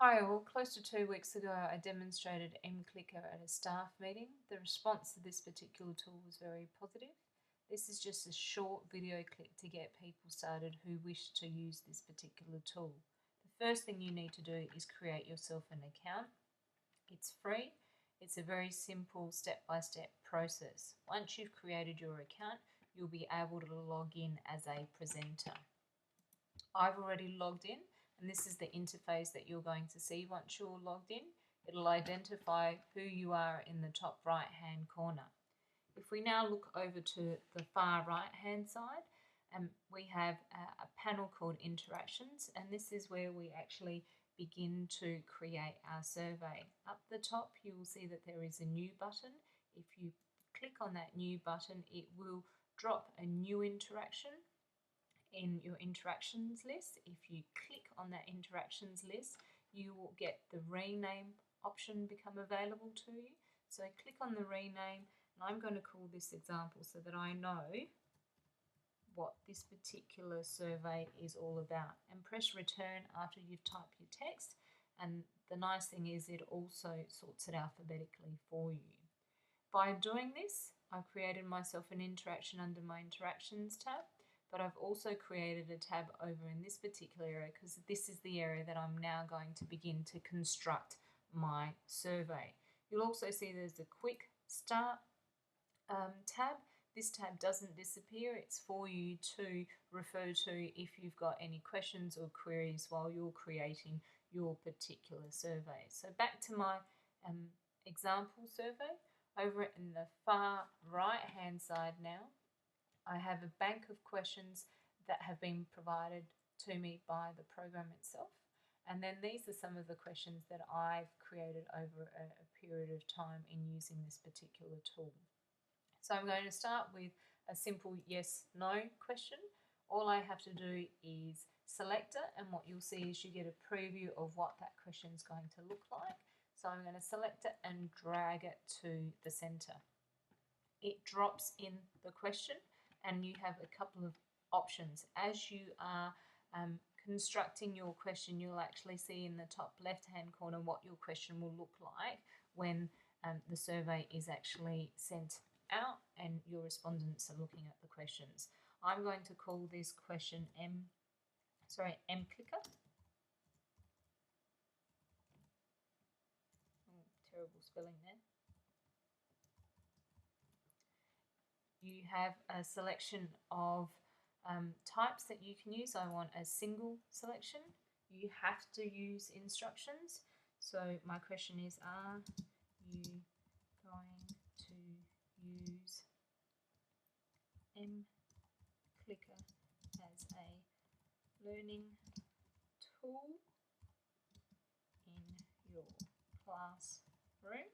Hi all, close to 2 weeks ago I demonstrated mQlicker at a staff meeting. The response to this particular tool was very positive. This is just a short video clip to get people started who wish to use this particular tool. The first thing you need to do is create yourself an account. It's free. It's a very simple step-by-step process. Once you've created your account, you'll be able to log in as a presenter. I've already logged in, and this is the interface that you're going to see once you're logged in. It'll identify who you are in the top right hand corner. If we now look over to the far right hand side, we have a panel called interactions, and this is where we actually begin to create our survey. Up the top you will see that there is a new button. If you click on that new button, it will drop a new interaction in your interactions list. If you click on that interactions list, you will get the rename option become available to you. So click on the rename, and I'm going to call this example so that I know what this particular survey is all about, and press return after you've typed your text. And the nice thing is it also sorts it alphabetically for you. By doing this, I've created myself an interaction under my interactions tab, but I've also created a tab over in this particular area because this is the area that I'm now going to begin to construct my survey. You'll also see there's a quick start tab. This tab doesn't disappear. It's for you to refer to if you've got any questions or queries while you're creating your particular survey. So back to my example survey. Over in the far right hand side now, I have a bank of questions that have been provided to me by the program itself, and then these are some of the questions that I've created over a period of time in using this particular tool. So I'm going to start with a simple yes/no question. All I have to do is select it, and what you'll see is you get a preview of what that question is going to look like. So I'm going to select it and drag it to the center. It drops in the question, and you have a couple of options. As you are constructing your question, you'll actually see in the top left hand corner what your question will look like when the survey is actually sent out and your respondents are looking at the questions. I'm going to call this question mQlicker. Oh, terrible spelling there. You have a selection of types that you can use. I want a single selection. You have to use instructions. So my question is, are you going to use mQlicker as a learning tool in your classroom?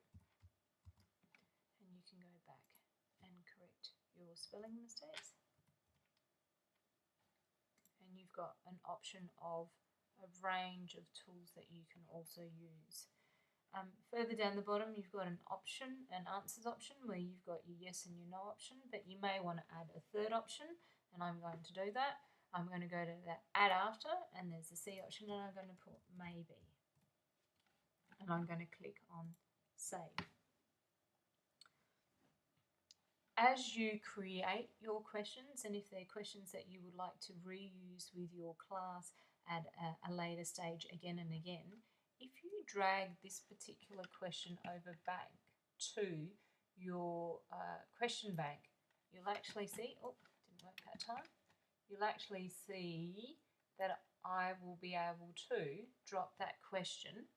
And you can go back and correct your spelling mistakes. And you've got an option of a range of tools that you can also use. Further down the bottom, you've got an answers option, where you've got your yes and your no option, but you may want to add a third option, and I'm going to do that. I'm going to go to that add after, and there's the C option, and I'm going to put maybe. And I'm going to click on save. As you create your questions, and if they're questions that you would like to reuse with your class at a later stage again and again, if you drag this particular question over back to your question bank, you'll actually see, oh, didn't work that time, you'll actually see that I will be able to drop that question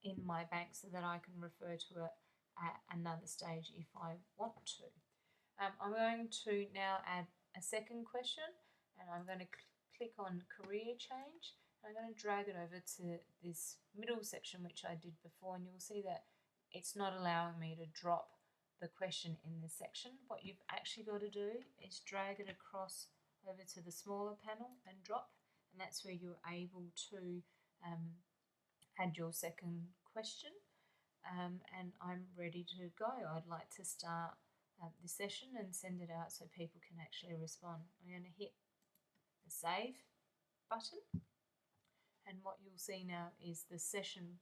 in my bank so that I can refer to it at another stage if I want to. I'm going to now add a second question, and I'm going to click on career change. I'm going to drag it over to this middle section which I did before, and you'll see that it's not allowing me to drop the question in this section. What you've actually got to do is drag it across over to the smaller panel and drop, and that's where you're able to add your second question. And I'm ready to go. I'd like to start the session and send it out so people can actually respond. I'm going to hit the save button, And what you'll see now is the session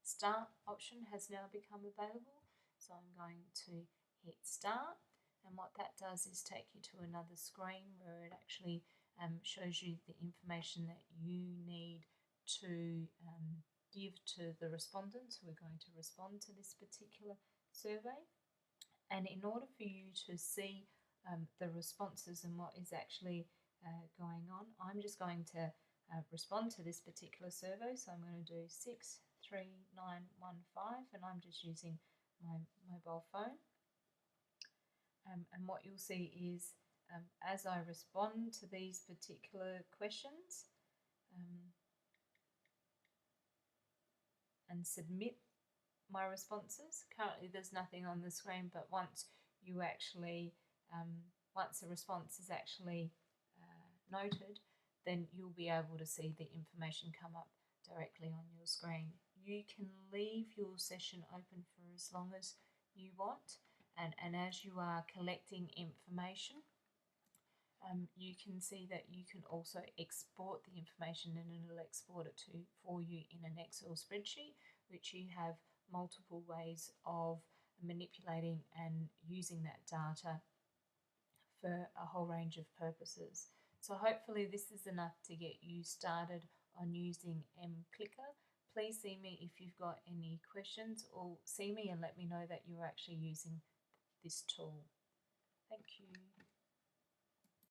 start option has now become available. So I'm going to hit start, and what that does is take you to another screen where it actually shows you the information that you need to give to the respondents who are going to respond to this particular survey. And in order for you to see the responses and what is actually going on, I'm just going to respond to this particular survey. So I'm going to do 63915, and I'm just using my mobile phone. And what you'll see is as I respond to these particular questions and submit my responses, currently there's nothing on the screen, but once you actually once the response is actually noted, then you'll be able to see the information come up directly on your screen. You can leave your session open for as long as you want, and as you are collecting information, you can see that you can also export the information, and it'll export it for you in an Excel spreadsheet, which you have multiple ways of manipulating and using that data for a whole range of purposes. So hopefully this is enough to get you started on using mQlicker. Please see me if you've got any questions, or see me and let me know that you're actually using this tool. Thank you.